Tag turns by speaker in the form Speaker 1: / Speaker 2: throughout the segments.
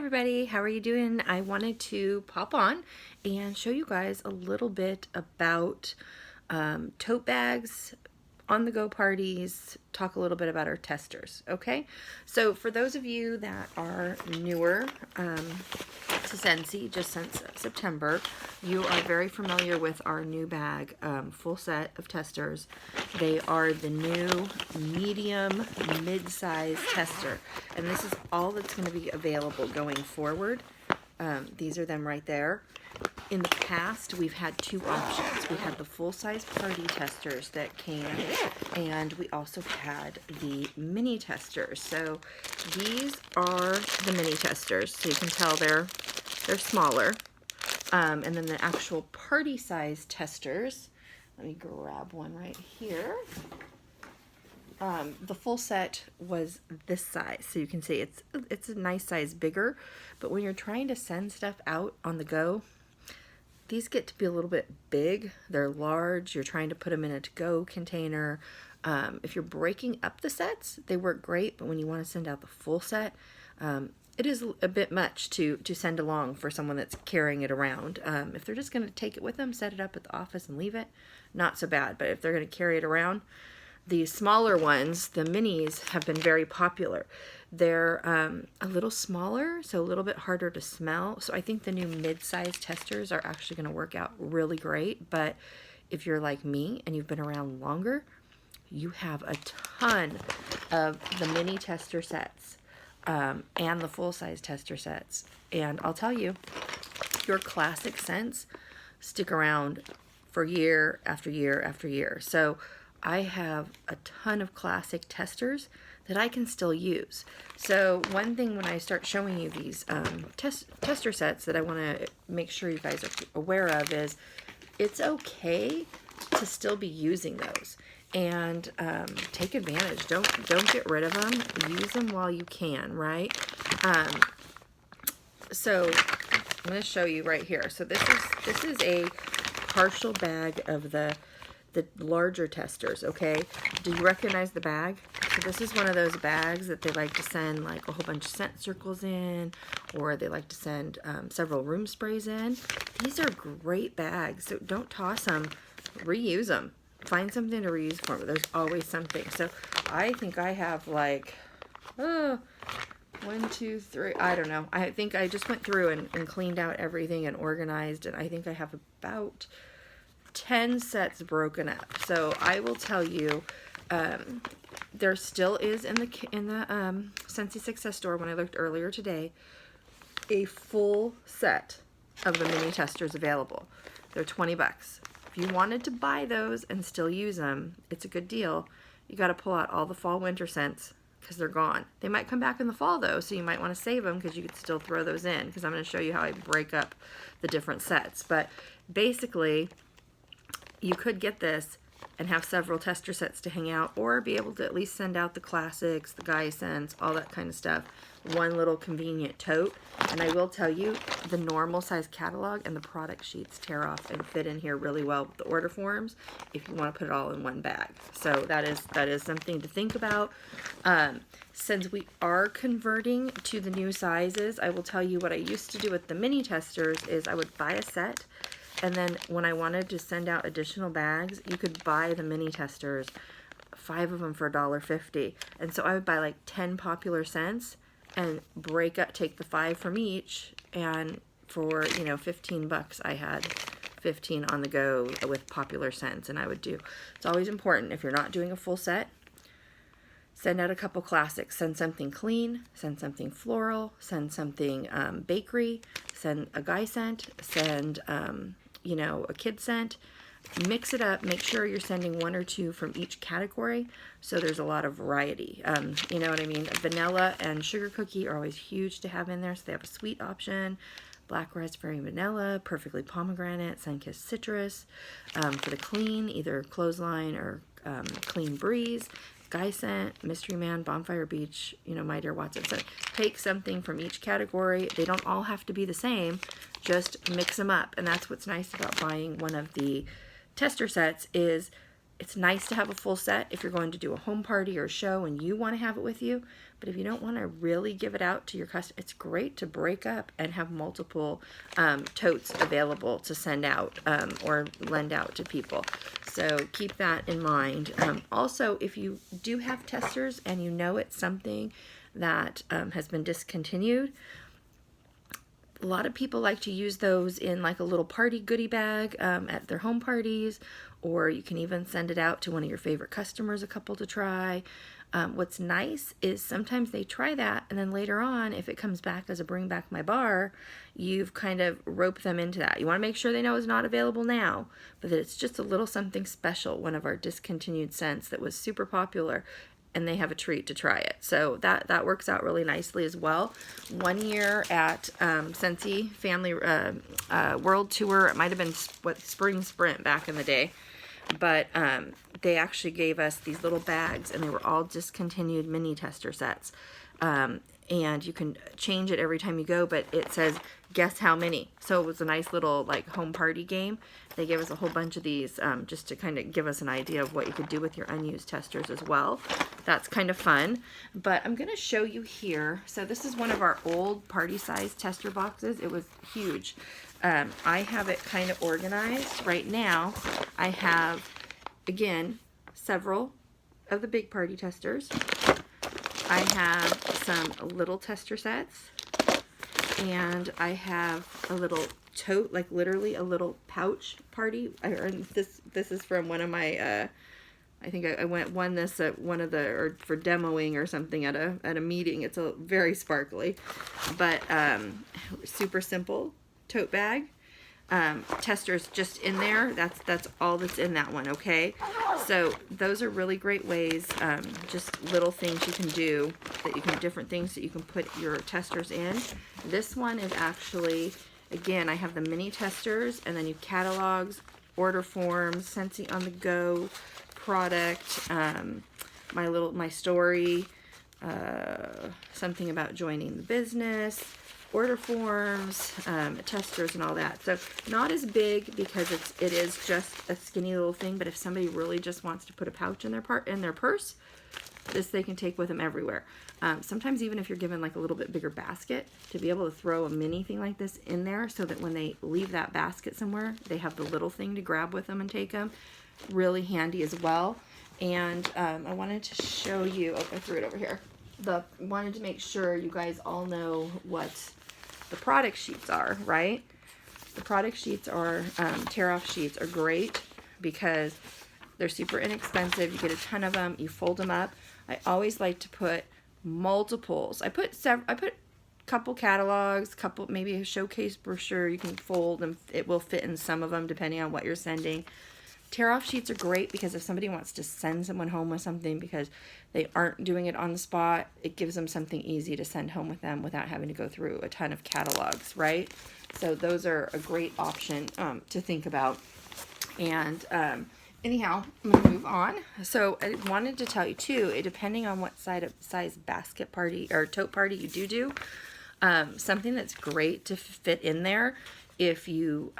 Speaker 1: everybody, how are you doing? I wanted to pop on and show you guys a little bit about tote bags, on-the-go parties, talk a little bit about our testers, okay? So for those of you that are newer to Scentsy, just since September, you are very familiar with our new bag, full set of testers. They are the new medium mid-size tester, and this is all that's going to be available going forward. These are them right there. In the past, we've had two options. We had the full-size party testers that came, and we also had the mini testers. So these are the mini testers. So you can tell they're smaller. And then the actual party size testers, let me grab one right here. The full set was this size, so you can see it's a nice size bigger, but when you're trying to send stuff out on the go, these get to be a little bit big. They're large. You're trying to put them in a to-go container. If you're breaking up the sets, they work great, but when you want to send out the full set, it is a bit much to send along for someone that's carrying it around. If they're just going to take it with them, set it up at the office and leave it, not so bad. But if they're going to carry it around, the smaller ones, the minis, have been very popular. They're a little smaller, so a little bit harder to smell. So I think the new mid-size testers are actually going to work out really great. But if you're like me and you've been around longer, you have a ton of the mini tester sets and the full-size tester sets. And I'll tell you, your classic scents stick around for year after year after year. So I have a ton of classic testers that I can still use. So one thing when I start showing you these tester sets that I want to make sure you guys are aware of is it's okay to still be using those, and take advantage. Don't get rid of them. Use them while you can, right? So I'm going to show you right here. So this is a partial bag of the larger testers, okay? Do you recognize the bag? So this is one of those bags that they like to send like a whole bunch of scent circles in, or they like to send several room sprays in. These are great bags, so don't toss them, reuse them. Find something to reuse for them. There's always something. So I think I have like, 1, 2, 3, I don't know. I think I just went through and cleaned out everything and organized, and I think I have about 10 sets broken up. So I will tell you, there still is in the Scentsy Success Store, when I looked earlier today, a full set of the mini testers available. They're 20 bucks. If you wanted to buy those and still use them, it's a good deal. You got to pull out all the fall winter scents because they're gone. They might come back in the fall though, so you might want to save them because you could still throw those in, because I'm going to show you how I break up the different sets. But basically, you could get this and have several tester sets to hang out, or be able to at least send out the classics, the guy scents, all that kind of stuff. One little convenient tote. And I will tell you, the normal size catalog and the product sheets tear off and fit in here really well with the order forms if you want to put it all in one bag. So that is something to think about. Since we are converting to the new sizes, I will tell you what I used to do with the mini testers is I would buy a set, and then when I wanted to send out additional bags, you could buy the mini testers, 5 of them for $1.50. And so I would buy like 10 popular scents and break up, take the 5 from each, and for, 15 bucks I had 15 on the go with popular scents. And I would do, it's always important, if you're not doing a full set, send out a couple classics. Send something clean, send something floral, send something bakery, send a guy scent, send a kid scent. Mix it up. Make sure you're sending 1 or 2 from each category, so there's a lot of variety. You know what I mean? Vanilla and sugar cookie are always huge to have in there, so they have a sweet option. Black raspberry and vanilla, perfectly pomegranate, sun-kissed citrus. For the clean, either clothesline or clean breeze. Guy scent, mystery man, bonfire beach, my dear Watson. So take something from each category. They don't all have to be the same. Just mix them up, and that's what's nice about buying one of the tester sets is It's nice to have a full set if you're going to do a home party or a show and you want to have it with you. But if you don't want to really give it out to your customer, it's great to break up and have multiple totes available to send out or lend out to people. So keep that in mind. Also, if you do have testers and you know it's something that has been discontinued, a lot of people like to use those in like a little party goodie bag at their home parties, or you can even send it out to one of your favorite customers, a couple to try. What's nice is sometimes they try that, and then later on, if it comes back as a bring back my bar, you've kind of roped them into that. You want to make sure they know it's not available now, but that it's just a little something special, one of our discontinued scents that was super popular, and they have a treat to try it. So that works out really nicely as well. One year at Scentsy Family World Tour, it might have been Spring Sprint back in the day, but they actually gave us these little bags, and they were all discontinued mini tester sets. And you can change it every time you go, but it says guess how many. So it was a nice little like home party game. They gave us a whole bunch of these just to kind of give us an idea of what you could do with your unused testers as well. That's kind of fun. But I'm going to show you here. So this is one of our old party size tester boxes. It was huge. I have it kind of organized right now. I have, again, several of the big party testers. I have some little tester sets, and I have a little tote, like literally a little pouch party. This is from one of my, I think I won this at one of the, or for demoing or something at a meeting. It's a very sparkly, but super simple tote bag. Testers just in there. That's all that's in that one, okay? So those are really great ways, just little things you can do, different things that you can put your testers in. This one is actually, again, I have the mini testers, and then you catalogs, order forms, Scentsy on the go, product, my story, something about joining the business, order forms, testers, and all that. So not as big because it is just a skinny little thing. But if somebody really just wants to put a pouch in their purse, this they can take with them everywhere. Sometimes even if you're given like a little bit bigger basket, to be able to throw a mini thing like this in there so that when they leave that basket somewhere, they have the little thing to grab with them and take them. Really handy as well. And I wanted to show you. Oh, I threw it over here. Wanted to make sure you guys all know what the product sheets are, right? The product sheets are, tear-off sheets are great because they're super inexpensive. You get a ton of them. You fold them up. I always like to put multiples. I put a couple catalogs, maybe a showcase brochure you can fold, and it will fit in some of them depending on what you're sending. Tear-off sheets are great because if somebody wants to send someone home with something because they aren't doing it on the spot, it gives them something easy to send home with them without having to go through a ton of catalogs, right? So those are a great option to think about. And anyhow, I'm going to move on. So I wanted to tell you too, depending on what size basket party or tote party you do, something that's great to fit in there. If you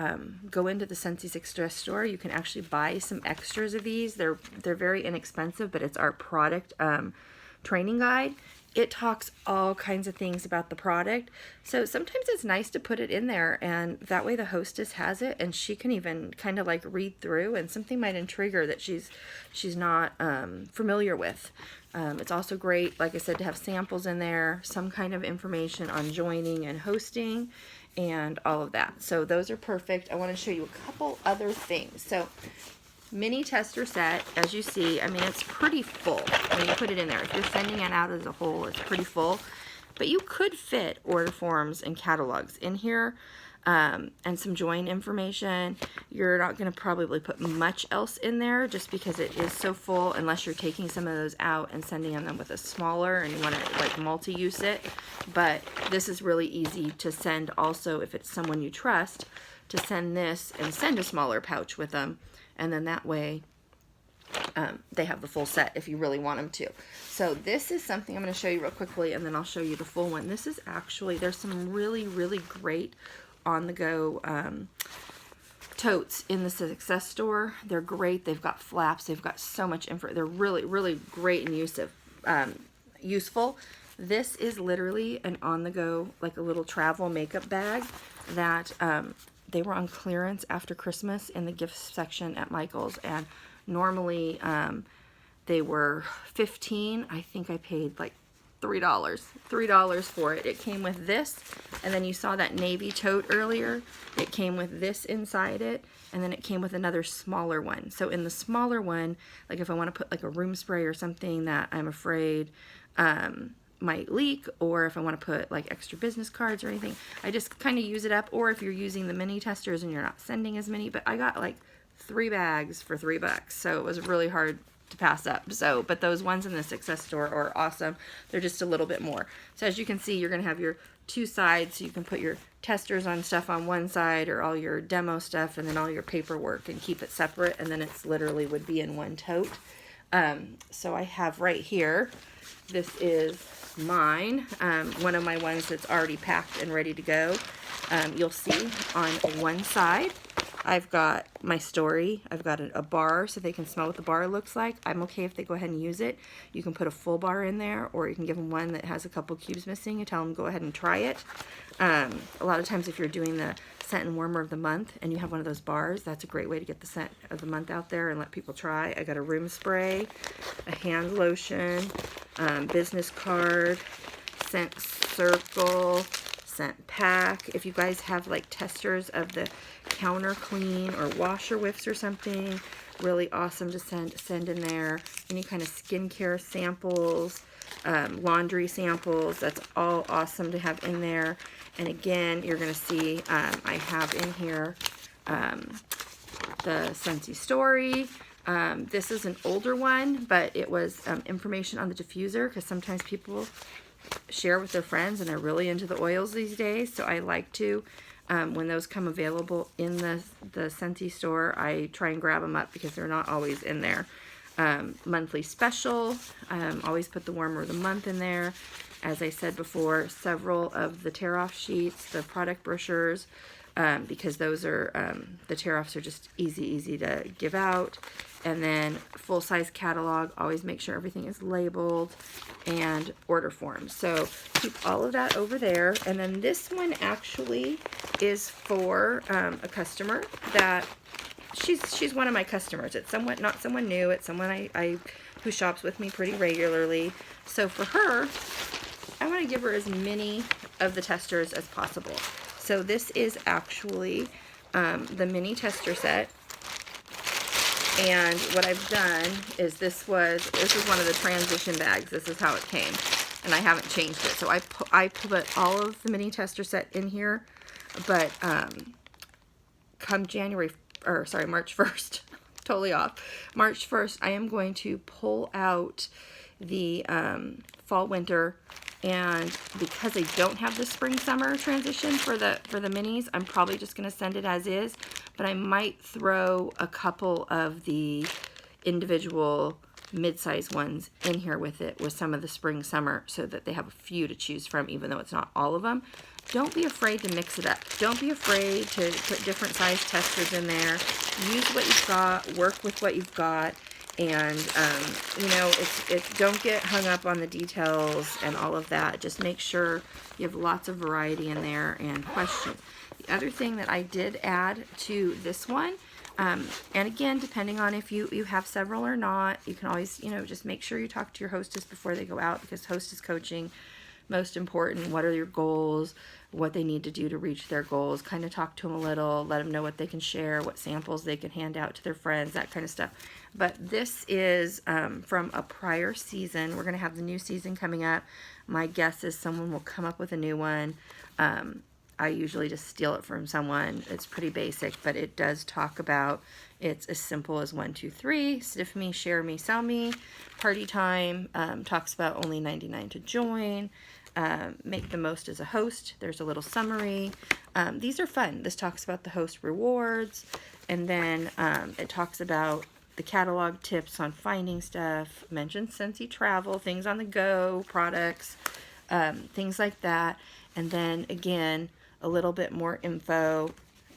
Speaker 1: go into the Scentsy Express store, you can actually buy some extras of these. They're very inexpensive, but it's our product training guide. It talks all kinds of things about the product. So sometimes it's nice to put it in there, and that way the hostess has it, and she can even kind of like read through, and something might intrigue her that she's not familiar with. It's also great, like I said, to have samples in there, some kind of information on joining and hosting, and all of that. So those are perfect. I want to show you a couple other things. So mini tester set, as you see, I mean, it's pretty full when you put it in there. If you're sending it out as a whole, it's pretty full. But you could fit order forms and catalogs in here, and some join information. You're not going to probably put much else in there just because it is so full, unless you're taking some of those out and sending them with a smaller and you want to like multi-use it. But this is really easy to send also if it's someone you trust, to send this and send a smaller pouch with them, and then that way they have the full set if you really want them to. So this is something I'm going to show you real quickly, and then I'll show you the full one. This is actually, there's some really, really great on-the-go totes in the Success store. They're great. They've got flaps. They've got so much info. They're really, really great and useful. This is literally an on-the-go, like a little travel makeup bag that they were on clearance after Christmas in the gift section at Michael's, and normally they were $15. I think I paid like $3 for it. It came with this, and then you saw that navy tote earlier. It came with this inside it, and then it came with another smaller one. So in the smaller one, like if I want to put like a room spray or something that I'm afraid might leak, or if I want to put like extra business cards or anything, I just kind of use it up. Or if you're using the mini testers and you're not sending as many, but I got like 3 bags for $3, so it was really hard to pass up. So, but those ones in the Success store are awesome. They're just a little bit more. So as you can see, you're going to have your 2 sides, so you can put your testers on stuff on one side, or all your demo stuff, and then all your paperwork, and keep it separate, and then it's literally would be in one tote. So I have right here, this is mine, one of my ones that's already packed and ready to go. You'll see on one side I've got my story. I've got a bar so they can smell what the bar looks like. I'm okay if they go ahead and use it. You can put a full bar in there, or you can give them one that has a couple cubes missing and tell them go ahead and try it. A lot of times if you're doing the scent and warmer of the month and you have one of those bars, that's a great way to get the scent of the month out there and let people try. I got a room spray, a hand lotion, business card, scent circle, scent pack. If you guys have like testers of the counter clean or washer whiffs or something, really awesome to send in there. Any kind of skincare samples, laundry samples, that's all awesome to have in there. And again, you're going to see I have in here the Scentsy story. This is an older one, but it was information on the diffuser, because sometimes people share with their friends and they're really into the oils these days. So I like to, when those come available in the Scentsy store, I try and grab them up because they're not always in there. Monthly special, always put the warmer of the month in there. As I said before, several of the tear-off sheets, the product brochures, because those are, the tear-offs are just easy to give out. And then full-size catalog, always make sure everything is labeled, and order forms. So keep all of that over there. And then this one actually is for a customer that, she's one of my customers. It's not someone new, it's someone I who shops with me pretty regularly. So for her, I want to give her as many of the testers as possible. So this is actually the mini tester set. And what I've done is this is one of the transition bags. This is how it came, and I haven't changed it. So I put all of the mini tester set in here, but come March 1st, totally off. March 1st, I am going to pull out the fall winter, and because I don't have the spring summer transition for the minis, I'm probably just going to send it as is. But I might throw a couple of the individual mid-size ones in here with it, with some of the spring summer, so that they have a few to choose from, even though it's not all of them. Don't be afraid to mix it up. Don't be afraid to put different size testers in there. Use what you've got, work with what you've got, and you know, don't get hung up on the details and all of that. Just make sure you have lots of variety in there and questions. The other thing that I did add to this one, and again, depending on if you have several or not, you can always, you know, just make sure you talk to your hostess before they go out, because hostess coaching, most important, what are your goals, what they need to do to reach their goals, kind of talk to them a little, let them know what they can share, what samples they can hand out to their friends, that kind of stuff. But this is from a prior season. We're going to have the new season coming up. My guess is someone will come up with a new one. I usually just steal it from someone. It's pretty basic, but it does talk about, it's as simple as 1, 2, 3, sniff me, share me, sell me, party time, talks about only $99 to join, make the most as a host. There's a little summary. These are fun. This talks about the host rewards, and then it talks about the catalog tips on finding stuff, mentions Scentsy travel, things on the go, products, things like that. And then again, a little bit more info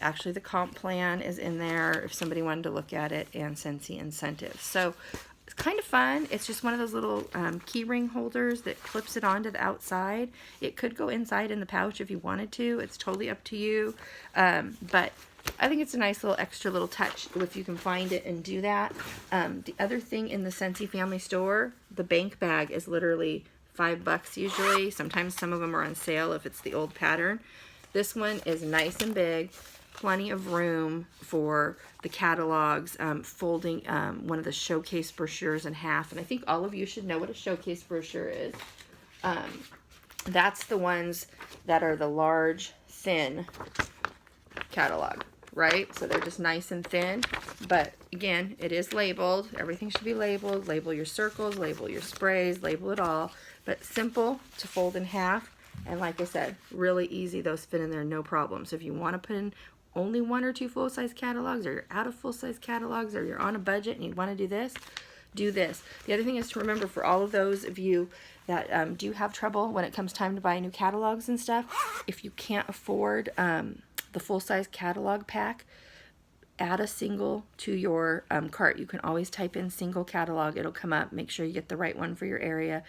Speaker 1: Actually, the comp plan is in there if somebody wanted to look at it, and Scentsy incentives. So it's kind of fun. It's just one of those little key ring holders that clips it onto the outside. It could go inside in the pouch if you wanted to. It's totally up to you. But I think it's a nice little extra little touch if you can find it and do that. The other thing in the Scentsy family store, the bank bag is literally $5 usually. Sometimes some of them are on sale if it's the old pattern. This one is nice and big, plenty of room for the catalogs, folding one of the showcase brochures in half. And I think all of you should know what a showcase brochure is. That's the ones that are the large, thin catalog, right? So they're just nice and thin, but again, it is labeled. Everything should be labeled. Label your circles, label your sprays, label it all, but simple to fold in half. And like I said, really easy. Those fit in there, no problem. So if you want to put in only 1 or 2 full-size catalogs, or you're out of full-size catalogs, or you're on a budget and you want to do this, do this. The other thing is to remember, for all of those of you that do have trouble when it comes time to buy new catalogs and stuff, if you can't afford the full-size catalog pack, add a single to your cart. You can always type in single catalog. It'll come up. Make sure you get the right one for your area,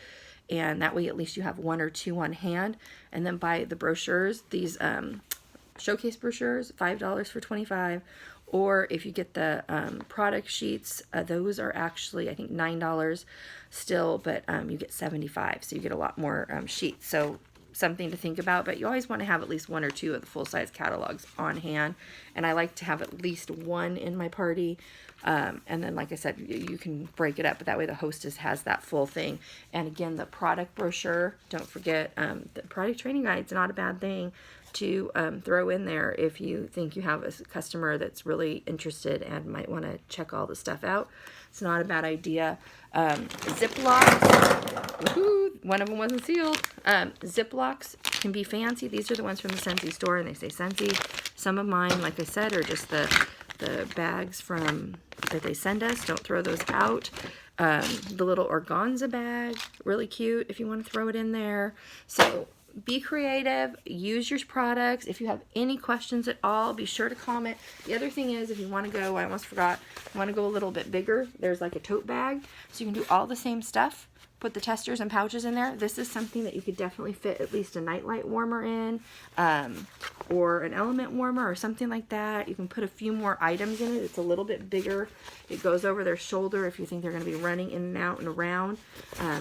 Speaker 1: and that way at least you have 1 or 2 on hand. And then buy the brochures, these showcase brochures, $5 for 25. Or if you get the product sheets, those are actually, I think, $9 still, but you get 75, so you get a lot more sheets. So something to think about, but you always want to have at least 1 or 2 of the full-size catalogs on hand, and I like to have at least 1 in my party, and then like I said, you can break it up, but that way the hostess has that full thing. And again, the product brochure, don't forget, the product training guide's not a bad thing to throw in there if you think you have a customer that's really interested and might want to check all the stuff out. It's not a bad idea. Ziplocs, woohoo, one of them wasn't sealed. Ziplocs can be fancy. These are the ones from the Scentsy store, and they say Scentsy. Some of mine, like I said, are just the bags from that they send us. Don't throw those out. The little organza bag, really cute if you want to throw it in there. So be creative, use your products. If you have any questions at all, be sure to comment. The other thing is, if you want to go, I almost forgot, want to go a little bit bigger, there's like a tote bag, so you can do all the same stuff. Put the testers and pouches in there. This is something that you could definitely fit at least a nightlight warmer in, or an element warmer or something like that. You can put a few more items in it. It's a little bit bigger. It goes over their shoulder if you think they're going to be running in and out and around.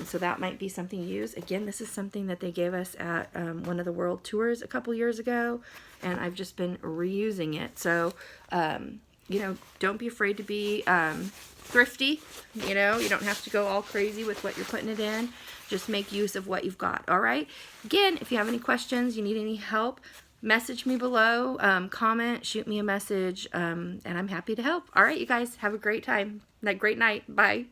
Speaker 1: So that might be something you use. Again, this is something that they gave us at one of the world tours a couple years ago, and I've just been reusing it. So, you know, don't be afraid to be thrifty. You know, you don't have to go all crazy with what you're putting it in. Just make use of what you've got. All right. Again, if you have any questions, you need any help, message me below, comment, shoot me a message, and I'm happy to help. All right, you guys, have a great time, great night. Bye.